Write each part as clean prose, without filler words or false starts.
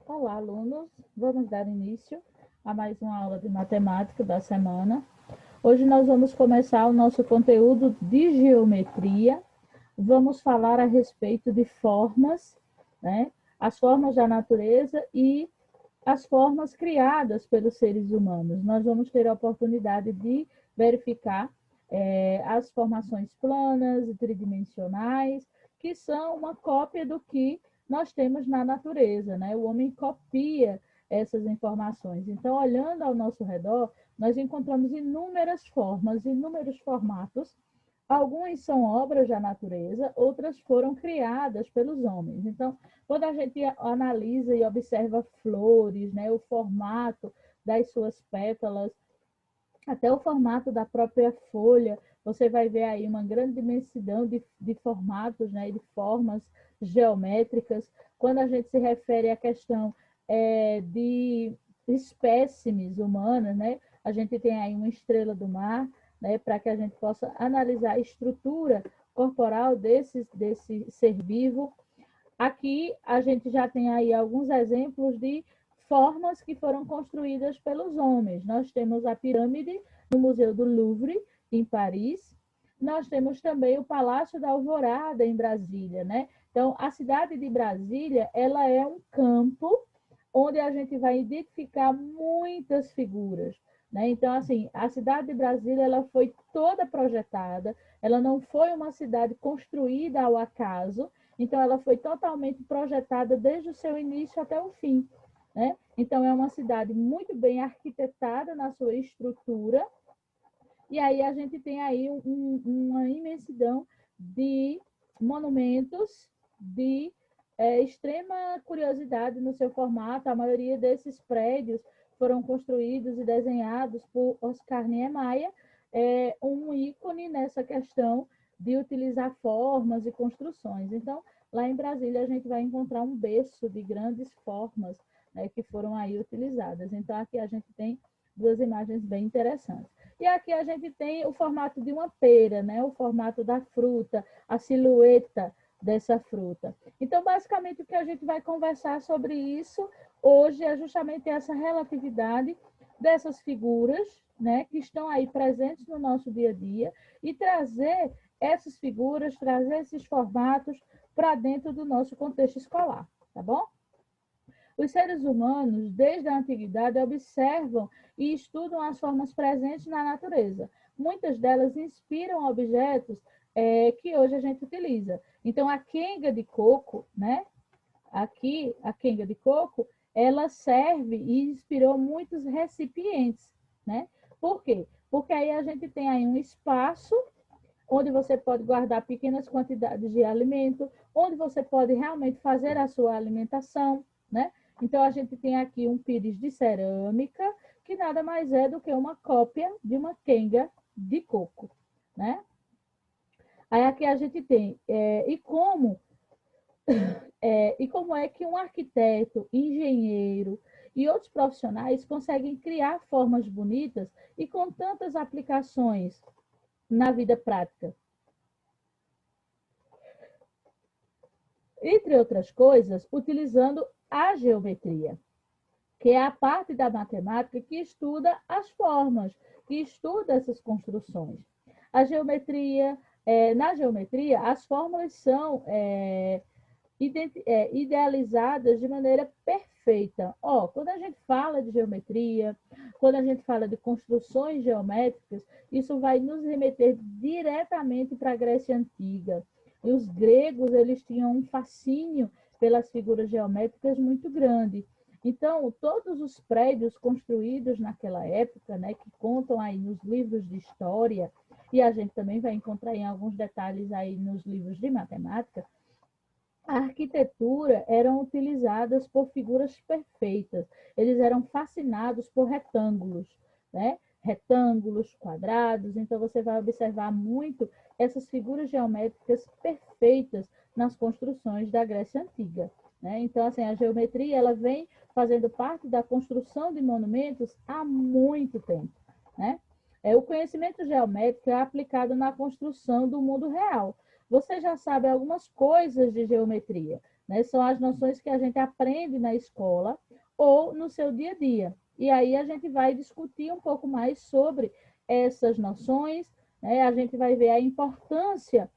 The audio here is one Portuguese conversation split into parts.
Olá, alunos. Vamos dar início a mais uma aula de matemática da semana. Hoje nós vamos começar o nosso conteúdo de geometria. Vamos falar a respeito de formas, né? As formas da natureza e as formas criadas pelos seres humanos. Nós vamos ter a oportunidade de verificar as formações planas e tridimensionais, que são uma cópia do que nós temos na natureza, né? O homem copia essas informações. Então, olhando ao nosso redor, nós encontramos inúmeras formas, inúmeros formatos. Algumas são obras da natureza, outras foram criadas pelos homens. Então, quando a gente analisa e observa flores, né, o formato das suas pétalas, até o formato da própria folha, você vai ver aí uma grande imensidão de formatos, né, de formas geométricas. Quando a gente se refere à questão de espécimes humanas, né, a gente tem aí uma estrela do mar, né, para que a gente possa analisar a estrutura corporal desse ser vivo. Aqui a gente já tem aí alguns exemplos de formas que foram construídas pelos homens. Nós temos a pirâmide no Museu do Louvre, em Paris. Nós temos também o Palácio da Alvorada, em Brasília, né? Então, a cidade de Brasília, ela é um campo onde a gente vai identificar muitas figuras, né? Então, assim, a cidade de Brasília, ela foi toda projetada, ela não foi uma cidade construída ao acaso, então, ela foi totalmente projetada desde o seu início até o fim, né? Então, é uma cidade muito bem arquitetada na sua estrutura, e aí a gente tem aí uma imensidão de monumentos de extrema curiosidade no seu formato. A maioria desses prédios foram construídos e desenhados por Oscar Niemeyer, um ícone nessa questão de utilizar formas e construções. Então, lá em Brasília, a gente vai encontrar um berço de grandes formas, né, que foram aí utilizadas. Então, aqui a gente tem duas imagens bem interessantes. E aqui a gente tem o formato de uma pera, né, o formato da fruta, a silhueta dessa fruta. Então, basicamente, o que a gente vai conversar sobre isso hoje é justamente essa relatividade dessas figuras, né, que estão aí presentes no nosso dia a dia, e trazer essas figuras, trazer esses formatos para dentro do nosso contexto escolar, tá bom? Os seres humanos, desde a antiguidade, observam e estudam as formas presentes na natureza. Muitas delas inspiram objetos que hoje a gente utiliza. Então, a quenga de coco, né? Aqui, a quenga de coco, ela serve e inspirou muitos recipientes, né? Por quê? Porque aí a gente tem aí um espaço onde você pode guardar pequenas quantidades de alimento, onde você pode realmente fazer a sua alimentação, né? Então, a gente tem aqui um pires de cerâmica, que nada mais é do que uma cópia de uma quenga de coco, né? Aí aqui a gente tem, e como é que um arquiteto, engenheiro e outros profissionais conseguem criar formas bonitas e com tantas aplicações na vida prática? Entre outras coisas, utilizando a geometria, que é a parte da matemática que estuda as formas, que estuda essas construções. A geometria, na geometria, as fórmulas são idealizadas de maneira perfeita. Quando a gente fala de geometria, quando a gente fala de construções geométricas, isso vai nos remeter diretamente para a Grécia Antiga. E os gregos, eles tinham um fascínio pelas figuras geométricas muito grande. Então, todos os prédios construídos naquela época, né, que contam aí nos livros de história, e a gente também vai encontrar em alguns detalhes aí nos livros de matemática, a arquitetura eram utilizadas por figuras perfeitas. Eles eram fascinados por retângulos, né? Retângulos, quadrados. Então, você vai observar muito essas figuras geométricas perfeitas nas construções da Grécia Antiga, né? Então, assim, a geometria ela vem fazendo parte da construção de monumentos há muito tempo, né? O conhecimento geométrico é aplicado na construção do mundo real. Você já sabe algumas coisas de geometria, né? São as noções que a gente aprende na escola ou no seu dia a dia. E aí a gente vai discutir um pouco mais sobre essas noções, né? A gente vai ver a importância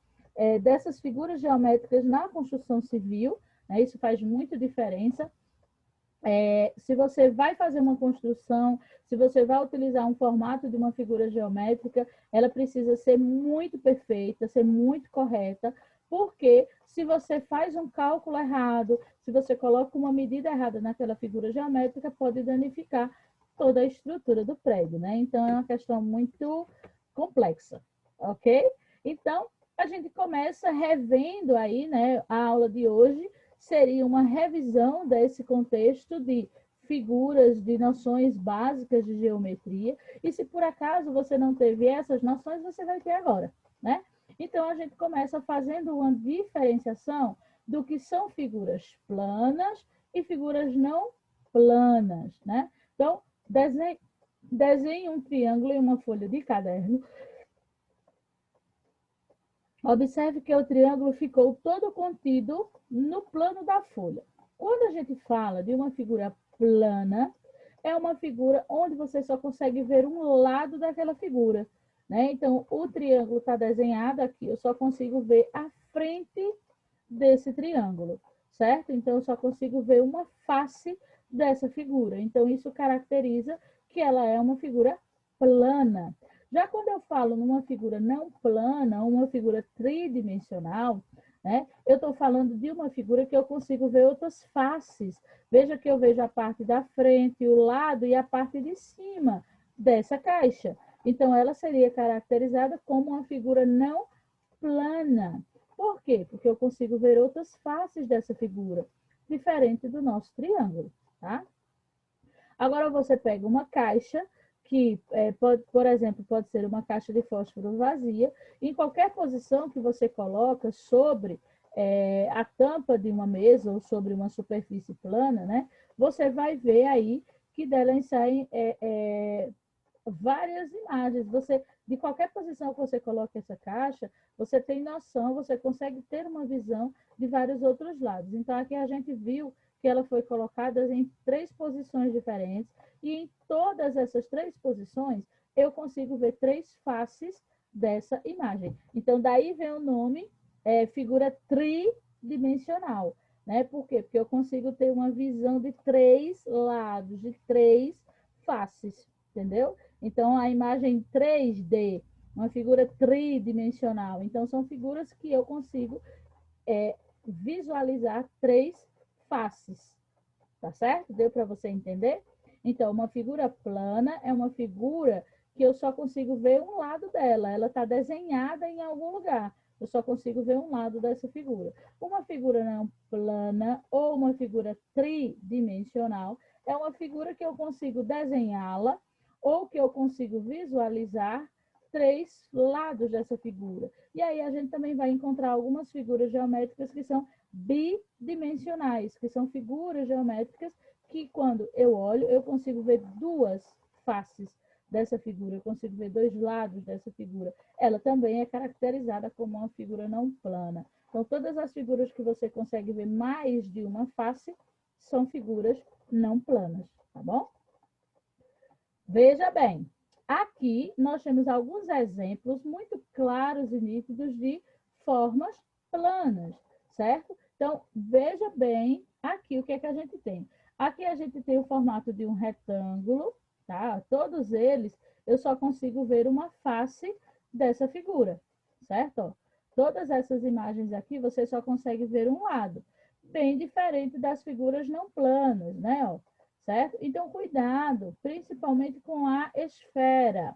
dessas figuras geométricas na construção civil, né? Isso faz muita diferença. Se você vai fazer uma construção, se você vai utilizar um formato de uma figura geométrica, ela precisa ser muito perfeita, ser muito correta, porque se você faz um cálculo errado, se você coloca uma medida errada naquela figura geométrica, pode danificar toda a estrutura do prédio, né? Então, é uma questão muito complexa, ok? Então, a gente começa revendo aí, né, a aula de hoje, seria uma revisão desse contexto de figuras, de noções básicas de geometria, e se por acaso você não teve essas noções, você vai ter agora, né? Então, a gente começa fazendo uma diferenciação do que são figuras planas e figuras não planas, né? Então, desenhe um triângulo em uma folha de caderno. Observe que o triângulo ficou todo contido no plano da folha. Quando a gente fala de uma figura plana, é uma figura onde você só consegue ver um lado daquela figura, né? Então, o triângulo está desenhado aqui, eu só consigo ver a frente desse triângulo, certo? Então, eu só consigo ver uma face dessa figura. Então, isso caracteriza que ela é uma figura plana. Já quando eu falo numa figura não plana, uma figura tridimensional, né, eu estou falando de uma figura que eu consigo ver outras faces. Veja que eu vejo a parte da frente, o lado e a parte de cima dessa caixa. Então, ela seria caracterizada como uma figura não plana. Por quê? Porque eu consigo ver outras faces dessa figura, diferente do nosso triângulo, tá? Agora você pega uma caixa, que, pode, por exemplo, pode ser uma caixa de fósforo vazia, em qualquer posição que você coloca sobre a tampa de uma mesa ou sobre uma superfície plana, né? Você vai ver aí que dela saem várias imagens. Você, de qualquer posição que você coloque essa caixa, você tem noção, você consegue ter uma visão de vários outros lados. Então, aqui a gente viu que ela foi colocada em 3 posições diferentes, e em todas essas 3 posições, eu consigo ver 3 faces dessa imagem. Então, daí vem o nome figura tridimensional. Né? Por quê? Porque eu consigo ter uma visão de 3 lados, de 3 faces, entendeu? Então, a imagem 3D, uma figura tridimensional. Então, são figuras que eu consigo visualizar 3 faces, tá certo? Deu para você entender? Então, uma figura plana é uma figura que eu só consigo ver um lado dela, ela está desenhada em algum lugar, eu só consigo ver um lado dessa figura. Uma figura não plana ou uma figura tridimensional é uma figura que eu consigo desenhá-la ou que eu consigo visualizar 3 lados dessa figura. E aí a gente também vai encontrar algumas figuras geométricas que são bidimensionais, que são figuras geométricas que, quando eu olho, eu consigo ver 2 faces dessa figura, eu consigo ver 2 lados dessa figura. Ela também é caracterizada como uma figura não plana. Então, todas as figuras que você consegue ver mais de uma face são figuras não planas, tá bom? Veja bem, aqui nós temos alguns exemplos muito claros e nítidos de formas planas, certo? Então, veja bem aqui o que é que a gente tem. Aqui a gente tem o formato de um retângulo, tá? Todos eles, eu só consigo ver uma face dessa figura, certo? Todas essas imagens aqui, você só consegue ver um lado, bem diferente das figuras não planas, né? Ó, certo? Então, cuidado, principalmente com a esfera,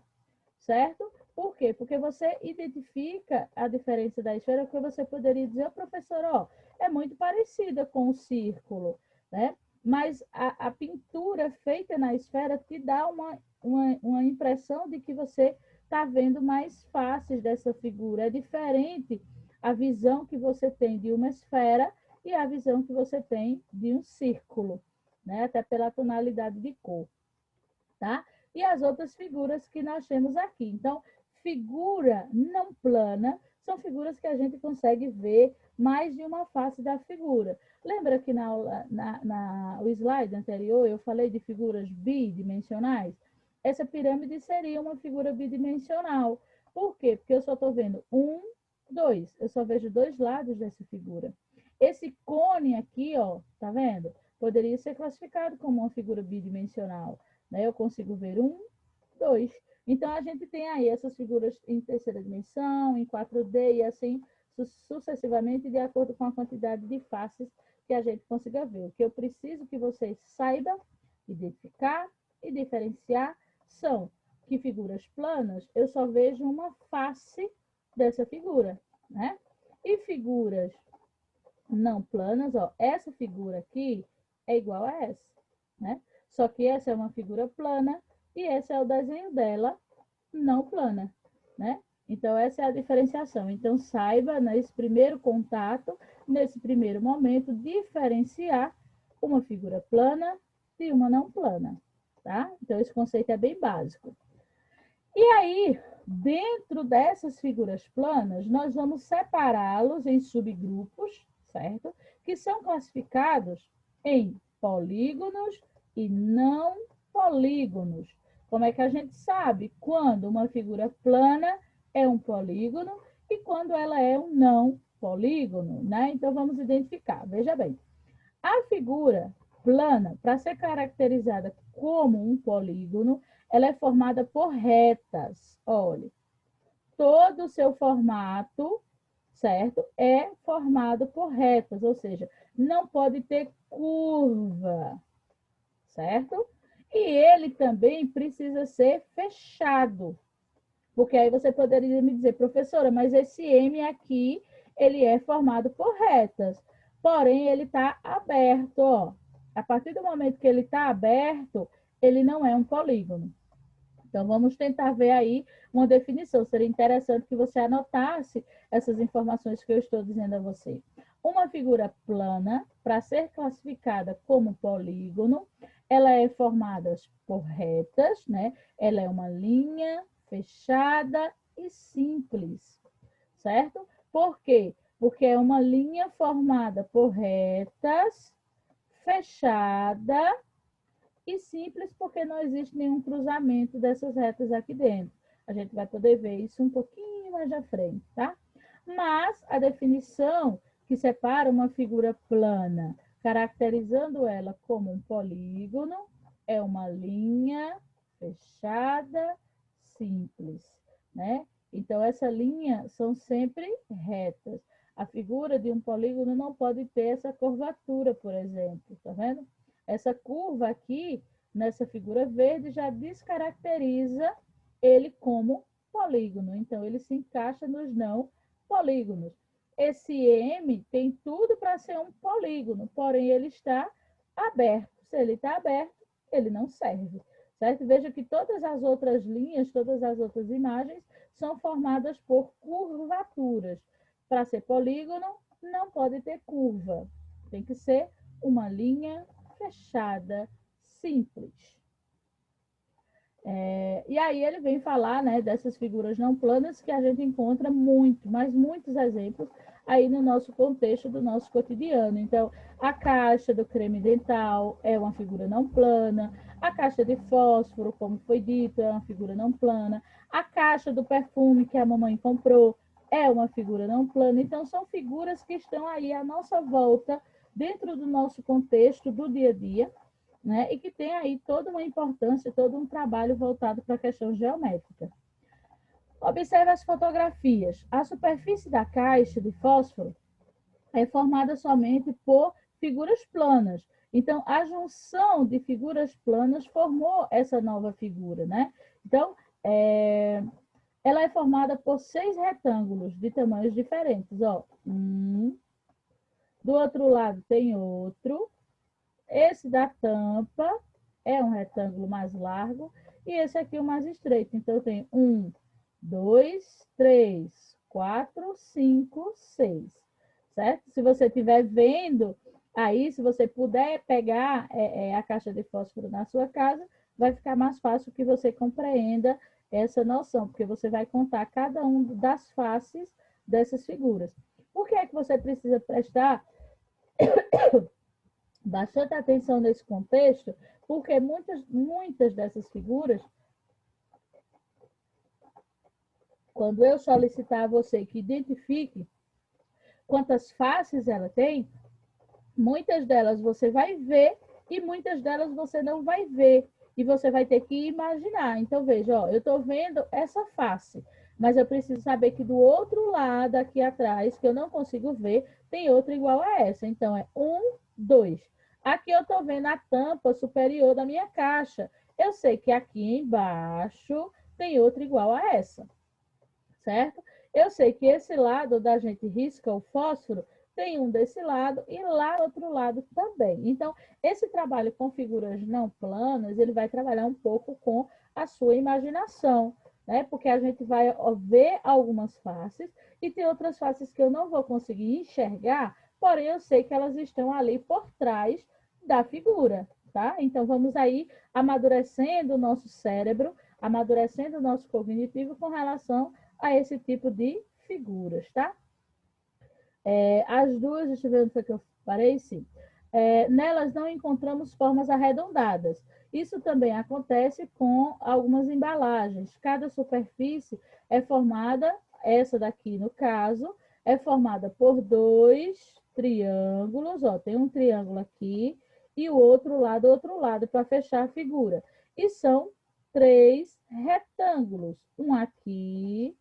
certo? Por quê? Porque você identifica a diferença da esfera, porque você poderia dizer, professor, ó, é muito parecida com o círculo, né? Mas a pintura feita na esfera te dá uma impressão de que você está vendo mais faces dessa figura. É diferente a visão que você tem de uma esfera e a visão que você tem de um círculo, né? Até pela tonalidade de cor, tá? E as outras figuras que nós temos aqui. Então, figura não plana são figuras que a gente consegue ver mais de uma face da figura. Lembra que o slide anterior eu falei de figuras bidimensionais? Essa pirâmide seria uma figura bidimensional. Por quê? Porque eu só estou vendo um, dois. Eu só vejo dois lados dessa figura. Esse cone aqui, ó, tá vendo? Poderia ser classificado como uma figura bidimensional, né? Eu consigo ver um, dois. Então, a gente tem aí essas figuras em terceira dimensão, em 4D e assim sucessivamente, de acordo com a quantidade de faces que a gente consiga ver. O que eu preciso que vocês saibam identificar e diferenciar são que figuras planas, eu só vejo uma face dessa figura, né? E figuras não planas, ó, essa figura aqui é igual a essa, né? Só que essa é uma figura plana e esse é o desenho dela não plana, né? Então, essa é a diferenciação. Então, saiba, nesse primeiro contato, nesse primeiro momento, diferenciar uma figura plana de uma não plana, tá? Então, esse conceito é bem básico. E aí, dentro dessas figuras planas, nós vamos separá-los em subgrupos, certo? Que são classificados em polígonos e não polígonos. Como é que a gente sabe quando uma figura plana é um polígono e quando ela é um não polígono, né? Então, vamos identificar. Veja bem, a figura plana, para ser caracterizada como um polígono, ela é formada por retas. Olha, todo o seu formato, certo? É formado por retas, ou seja, não pode ter curva, certo? E ele também precisa ser fechado. Porque aí você poderia me dizer, professora, mas esse M aqui, ele é formado por retas. Porém, ele está aberto, ó. A partir do momento que ele está aberto, ele não é um polígono. Então, vamos tentar ver aí uma definição. Seria interessante que você anotasse essas informações que eu estou dizendo a você. Uma figura plana, para ser classificada como polígono, ela é formada por retas, né? Ela é uma linha fechada e simples, certo? Por quê? Porque é uma linha formada por retas, fechada e simples, porque não existe nenhum cruzamento dessas retas aqui dentro. A gente vai poder ver isso um pouquinho mais à frente, tá? Mas a definição que separa uma figura plana, caracterizando ela como um polígono, é uma linha fechada, simples, né? Então, essa linha são sempre retas. A figura de um polígono não pode ter essa curvatura, por exemplo, tá vendo? Essa curva aqui, nessa figura verde, já descaracteriza ele como polígono. Então, ele se encaixa nos não polígonos. Esse M tem tudo para ser um polígono, porém ele está aberto. Se ele está aberto, ele não serve, certo? Veja que todas as outras linhas, todas as outras imagens são formadas por curvaturas. Para ser polígono, não pode ter curva. Tem que ser uma linha fechada, simples. E aí ele vem falar, né, dessas figuras não planas que a gente encontra muito, mas muitos exemplos aí no nosso contexto do nosso cotidiano. Então, a caixa do creme dental é uma figura não plana, a caixa de fósforo, como foi dito, é uma figura não plana, a caixa do perfume que a mamãe comprou é uma figura não plana. Então, são figuras que estão aí à nossa volta, dentro do nosso contexto do dia a dia, né? E que tem aí toda uma importância, todo um trabalho voltado para a questão geométrica. Observe as fotografias. A superfície da caixa de fósforo é formada somente por figuras planas. Então, a junção de figuras planas formou essa nova figura, né? Então, ela é formada por 6 retângulos de tamanhos diferentes. Ó, do outro lado tem outro. Esse da tampa é um retângulo mais largo e esse aqui é o mais estreito. Então, tem 1, 2, 3, 4, 5, 6. Certo? Se você estiver vendo aí, se você puder pegar a caixa de fósforo na sua casa, vai ficar mais fácil que você compreenda essa noção, porque você vai contar cada um das faces dessas figuras. Por que é que você precisa prestar bastante atenção nesse contexto? Porque muitas dessas figuras, quando eu solicitar a você que identifique quantas faces ela tem, muitas delas você vai ver e muitas delas você não vai ver. E você vai ter que imaginar. Então, veja, ó, eu estou vendo essa face, mas eu preciso saber que do outro lado, aqui atrás, que eu não consigo ver, tem outra igual a essa. Então, é 1, 2. Aqui eu estou vendo a tampa superior da minha caixa. Eu sei que aqui embaixo tem outra igual a essa, certo? Eu sei que esse lado da gente risca o fósforo, tem um desse lado e lá do outro lado também. Então, esse trabalho com figuras não planas, ele vai trabalhar um pouco com a sua imaginação, né? Porque a gente vai ver algumas faces e tem outras faces que eu não vou conseguir enxergar, porém eu sei que elas estão ali por trás da figura, tá? Então, vamos aí amadurecendo o nosso cérebro, amadurecendo o nosso cognitivo com relação a esse tipo de figuras, tá? As duas, deixa eu ver onde foi que eu parei, sim. Nelas não encontramos formas arredondadas. Isso também acontece com algumas embalagens. Cada superfície é formada, essa daqui no caso, é formada por 2 triângulos, ó, tem um triângulo aqui e o outro lado, para fechar a figura. E são 3 retângulos, um aqui,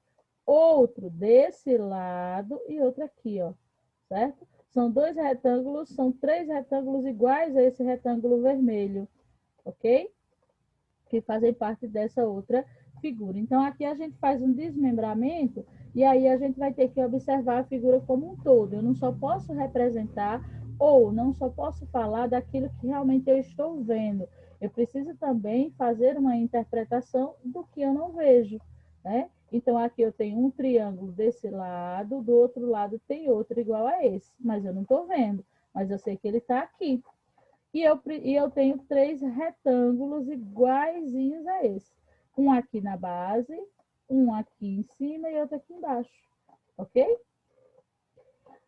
outro desse lado e outro aqui, ó, certo? São 2 retângulos, são 3 retângulos iguais a esse retângulo vermelho, ok? Que fazem parte dessa outra figura. Então, aqui a gente faz um desmembramento e aí a gente vai ter que observar a figura como um todo. Eu não só posso representar ou não só posso falar daquilo que realmente eu estou vendo. Eu preciso também fazer uma interpretação do que eu não vejo, né? Então, aqui eu tenho um triângulo desse lado, do outro lado tem outro igual a esse, mas eu não estou vendo, mas eu sei que ele está aqui. E eu tenho 3 retângulos iguaizinhos a esse. Um aqui na base, um aqui em cima e outro aqui embaixo, ok?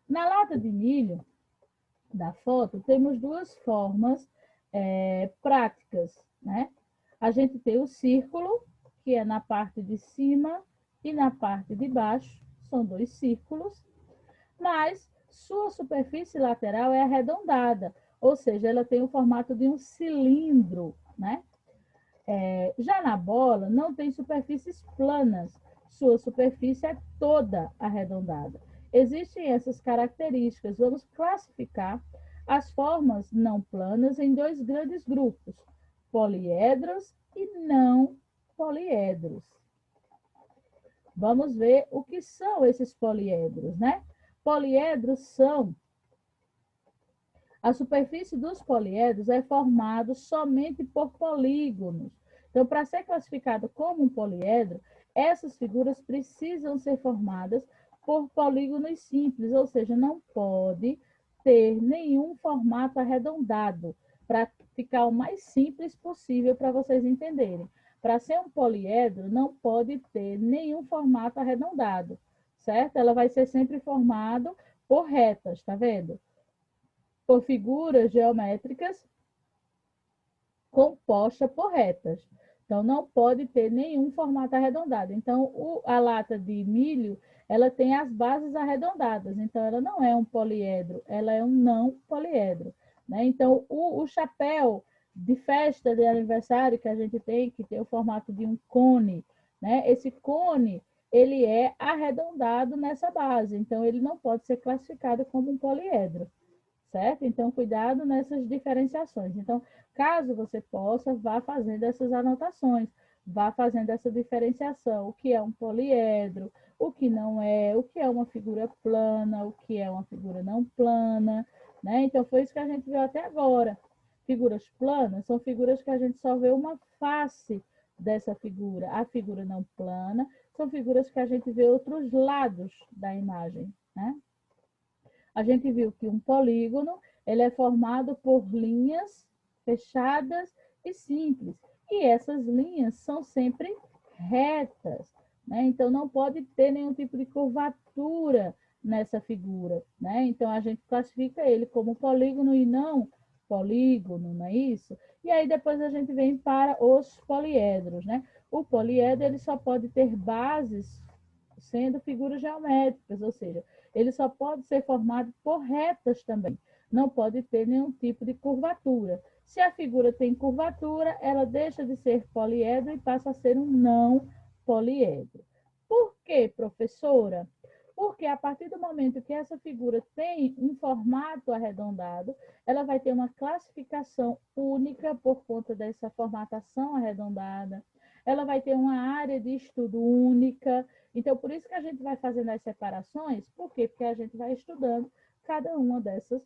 Na lata de milho da foto, temos 2 formas práticas, né? A gente tem o círculo, que é na parte de cima e na parte de baixo, são 2 círculos, mas sua superfície lateral é arredondada, ou seja, ela tem o formato de um cilindro, né? Já na bola, não tem superfícies planas, sua superfície é toda arredondada. Existem essas características. Vamos classificar as formas não planas em 2 grandes grupos, poliedros e não poliedros. Vamos ver o que são esses poliedros, né? Poliedros são... A superfície dos poliedros é formada somente por polígonos. Então, para ser classificado como um poliedro, essas figuras precisam ser formadas por polígonos simples, ou seja, não pode ter nenhum formato arredondado, para ficar o mais simples possível para vocês entenderem. Para ser um poliedro, não pode ter nenhum formato arredondado, certo? Ela vai ser sempre formada por retas, tá vendo? Por figuras geométricas composta por retas. Então, não pode ter nenhum formato arredondado. Então, a lata de milho, ela tem as bases arredondadas. Então, ela não é um poliedro, ela é um não poliedro, né? Então, o chapéu de festa de aniversário que a gente tem, que tem o formato de um cone, né? Esse cone, ele é arredondado nessa base. Então, ele não pode ser classificado como um poliedro, certo? Então, cuidado nessas diferenciações. Então, caso você possa, vá fazendo essas anotações, vá fazendo essa diferenciação, o que é um poliedro, o que não é, o que é uma figura plana, o que é uma figura não plana, né? Então, foi isso que a gente viu até agora. Figuras planas são figuras que a gente só vê uma face dessa figura. A figura não plana são figuras que a gente vê outros lados da imagem, né? A gente viu que um polígono ele é formado por linhas fechadas e simples. E essas linhas são sempre retas. né? Então, não pode ter nenhum tipo de curvatura nessa figura, né? Então, a gente classifica ele como polígono e não polígono, não é isso? E aí, depois a gente vem para os poliedros, né? O poliedro, ele só pode ter bases sendo figuras geométricas, ou seja, ele só pode ser formado por retas também, não pode ter nenhum tipo de curvatura. Se a figura tem curvatura, ela deixa de ser poliedro e passa a ser um não poliedro. Por quê, professora? Porque a partir do momento que essa figura tem um formato arredondado, ela vai ter uma classificação única por conta dessa formatação arredondada. Ela vai ter uma área de estudo única. Então, por isso que a gente vai fazendo as separações. Por quê? Porque a gente vai estudando cada uma dessas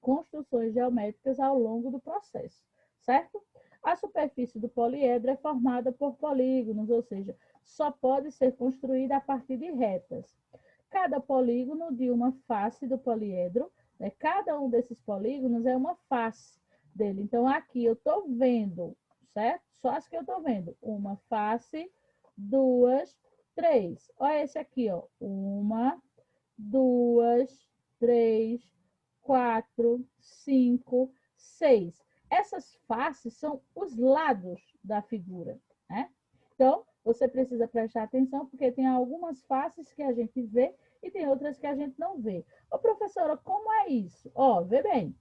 construções geométricas ao longo do processo, certo? A superfície do poliedro é formada por polígonos, ou seja, só pode ser construída a partir de retas. Cada polígono de uma face do poliedro, né? Cada um desses polígonos é uma face dele. Então, aqui eu estou vendo, certo? Só as que eu estou vendo. Uma face, duas, três. Olha esse aqui, ó. Uma, duas, três, 4, 5, 6. Essas faces são os lados da figura, né? Então, você precisa prestar atenção, porque tem algumas faces que a gente vê e tem outras que a gente não vê. Ô, professora, como é isso? Ó, vê bem.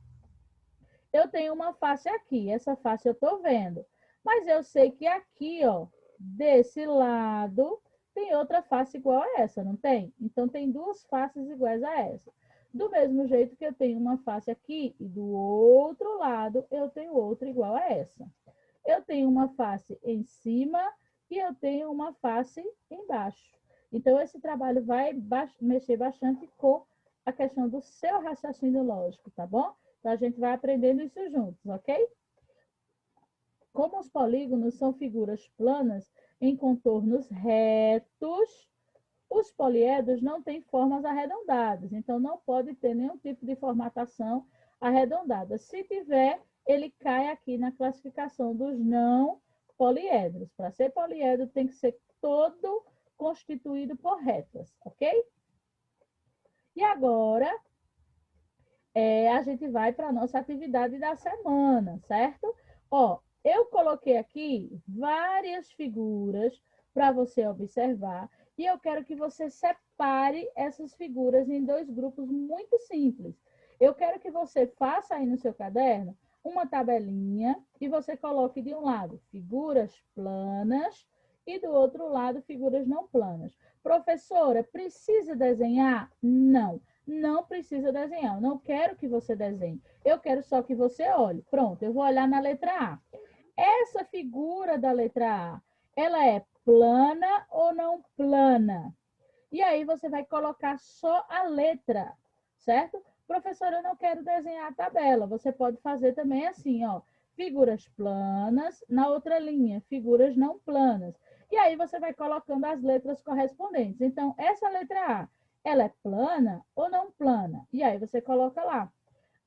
Eu tenho uma face aqui, essa face eu estou vendo. Mas eu sei que aqui, ó, desse lado, tem outra face igual a essa, não tem? Então, tem duas faces iguais a essa. Do mesmo jeito que eu tenho uma face aqui e do outro lado eu tenho outra igual a essa. Eu tenho uma face em cima e eu tenho uma face embaixo. Então, esse trabalho vai mexer bastante com a questão do seu raciocínio lógico, tá bom? Então, a gente vai aprendendo isso juntos, ok? Como os polígonos são figuras planas em contornos retos, os poliedros não têm formas arredondadas, então não pode ter nenhum tipo de formatação arredondada. Se tiver, ele cai aqui na classificação dos não poliedros. Para ser poliedro, tem que ser todo constituído por retas, ok? E agora, a gente vai para a nossa atividade da semana, certo? Ó, eu coloquei aqui várias figuras para você observar e eu quero que você separe essas figuras em dois grupos muito simples. Eu quero que você faça aí no seu caderno uma tabelinha e você coloque de um lado figuras planas e do outro lado figuras não planas. Professora, precisa desenhar? Não. Não precisa desenhar. Eu não quero que você desenhe. Eu quero só que você olhe. Pronto, eu vou olhar na letra A. Essa figura da letra A, ela é plana ou não plana? E aí você vai colocar só a letra, certo? Professora, eu não quero desenhar a tabela. Você pode fazer também assim, ó. Figuras planas, na outra linha, figuras não planas. E aí você vai colocando as letras correspondentes. Então, essa letra A, ela é plana ou não plana? E aí você coloca lá.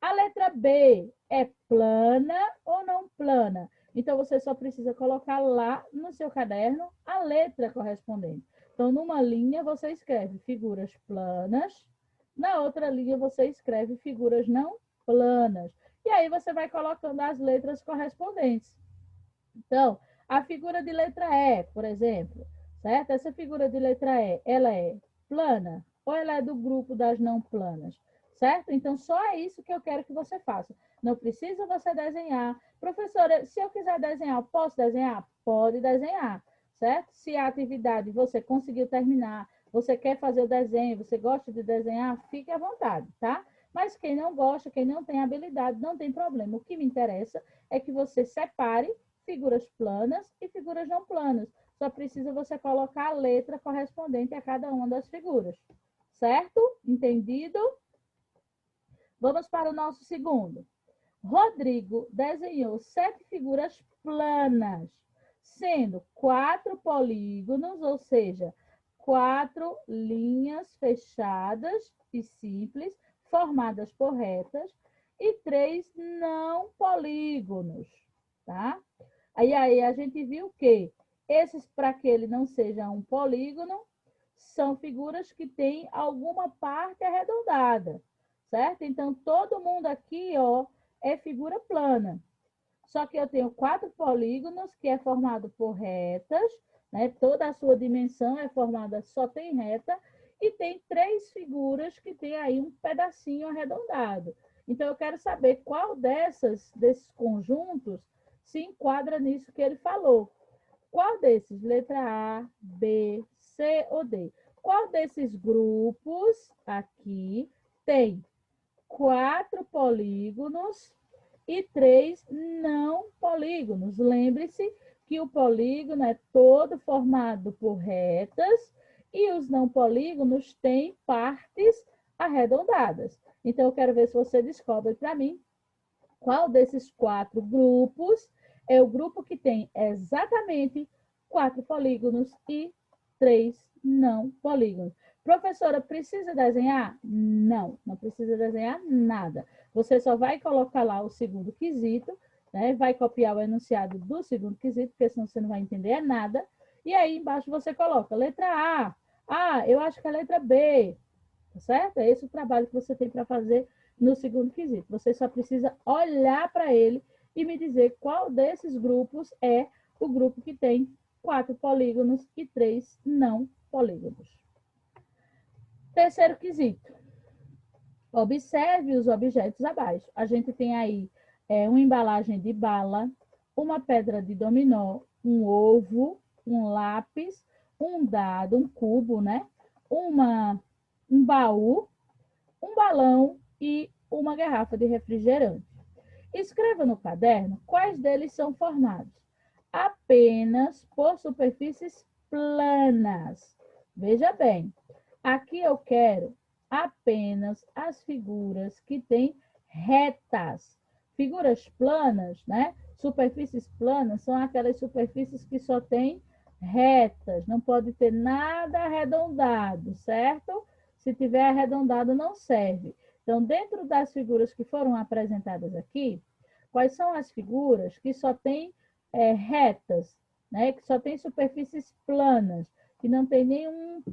A letra B é plana ou não plana? Então, você só precisa colocar lá no seu caderno a letra correspondente. Então, numa linha, você escreve figuras planas, na outra linha, você escreve figuras não planas. E aí, você vai colocando as letras correspondentes. Então, a figura de letra E, por exemplo, certo? Essa figura de letra E, ela é plana ou ela é do grupo das não planas? Certo? Então, só é isso que eu quero que você faça. Não precisa você desenhar. Professora, se eu quiser desenhar, posso desenhar? Pode desenhar, certo? Se a atividade você conseguiu terminar, você quer fazer o desenho, você gosta de desenhar, fique à vontade, tá? Mas quem não gosta, quem não tem habilidade, não tem problema. O que me interessa é que você separe figuras planas e figuras não planas. Só precisa você colocar a letra correspondente a cada uma das figuras. Certo? Entendido? Vamos para o nosso segundo. Rodrigo desenhou 7 figuras planas, sendo 4 polígonos, ou seja, 4 linhas fechadas e simples, formadas por retas, e 3 não polígonos, tá? Aí a gente viu que Esses, para que ele não seja um polígono, são figuras que têm alguma parte arredondada, certo? Então, todo mundo aqui, ó, é figura plana. Só que eu tenho 4 polígonos, que é formado por retas, né? Toda a sua dimensão é formada, só tem reta, e tem 3 figuras que tem aí um pedacinho arredondado. Então, eu quero saber qual desses conjuntos se enquadra nisso que ele falou. Qual desses? Letra A, B, C ou D? Qual desses grupos aqui tem 4 polígonos e 3 não polígonos? Lembre-se que o polígono é todo formado por retas e os não polígonos têm partes arredondadas. Então, eu quero ver se você descobre para mim qual desses 4 grupos é o grupo que tem exatamente 4 polígonos e 3 não polígonos. Professora, precisa desenhar? Não, não precisa desenhar nada. Você só vai colocar lá o segundo quesito, né? Vai copiar o enunciado do segundo quesito, porque senão você não vai entender nada. E aí embaixo você coloca letra A. Ah, eu acho que é a letra B. Tá certo? É esse o trabalho que você tem para fazer no segundo quesito. Você só precisa olhar para ele e me dizer qual desses grupos é o grupo que tem 4 polígonos e 3 não polígonos. Terceiro quesito. Observe os objetos abaixo. A gente tem aí uma embalagem de bala, uma pedra de dominó, um ovo, um lápis, um dado, um cubo, né? Um baú, um balão e uma garrafa de refrigerante. Escreva no caderno quais deles são formados apenas por superfícies planas. Veja bem, aqui eu quero apenas as figuras que têm retas. Figuras planas, né? Superfícies planas são aquelas superfícies que só têm retas, não pode ter nada arredondado, certo? Se tiver arredondado, não serve. Então, dentro das figuras que foram apresentadas aqui, quais são as figuras que só têm retas, né? Que só tem superfícies planas, que não tem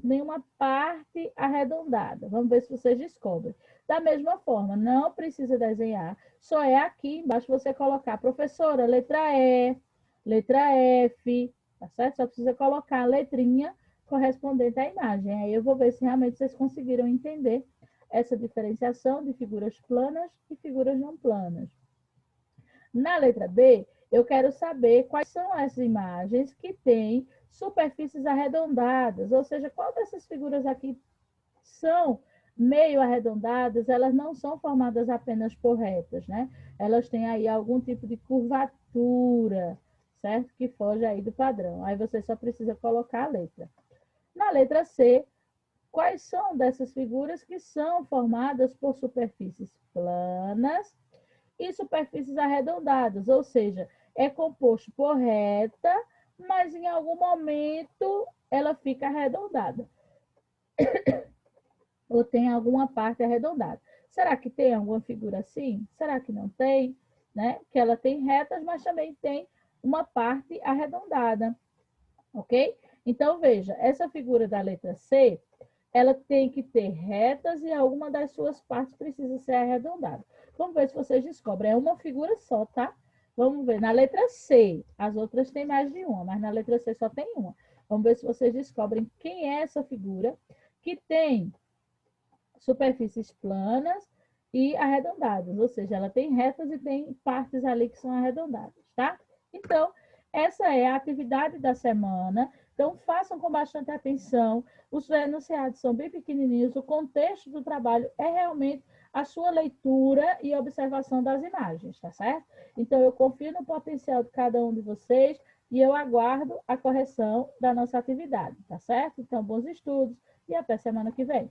nenhuma parte arredondada. Vamos ver se vocês descobrem. Da mesma forma, não precisa desenhar, só é aqui embaixo você colocar, professora, letra E, letra F, tá certo? Só precisa colocar a letrinha correspondente à imagem. Aí eu vou ver se realmente vocês conseguiram entender essa diferenciação de figuras planas e figuras não planas. Na letra B, eu quero saber quais são as imagens que têm superfícies arredondadas, ou seja, qual dessas figuras aqui são meio arredondadas, elas não são formadas apenas por retas, né? Elas têm aí algum tipo de curvatura, certo? Que foge aí do padrão. Aí você só precisa colocar a letra. Na letra C, quais são dessas figuras que são formadas por superfícies planas e superfícies arredondadas, ou seja, é composto por reta, mas em algum momento ela fica arredondada. Ou tem alguma parte arredondada. Será que tem alguma figura assim? Será que não tem? Né? Que ela tem retas, mas também tem uma parte arredondada. Ok? Então, veja, essa figura da letra C, ela tem que ter retas e alguma das suas partes precisa ser arredondada. Vamos ver se vocês descobrem. É uma figura só, tá? Vamos ver. Na letra C, as outras têm mais de uma, mas na letra C só tem uma. Vamos ver se vocês descobrem quem é essa figura que tem superfícies planas e arredondadas, ou seja, ela tem retas e tem partes ali que são arredondadas, tá? Então, essa é a atividade da semana. Então, façam com bastante atenção. Os enunciados são bem pequenininhos. O contexto do trabalho é realmente a sua leitura e observação das imagens, tá certo? Então, eu confio no potencial de cada um de vocês e eu aguardo a correção da nossa atividade, tá certo? Então, bons estudos e até semana que vem.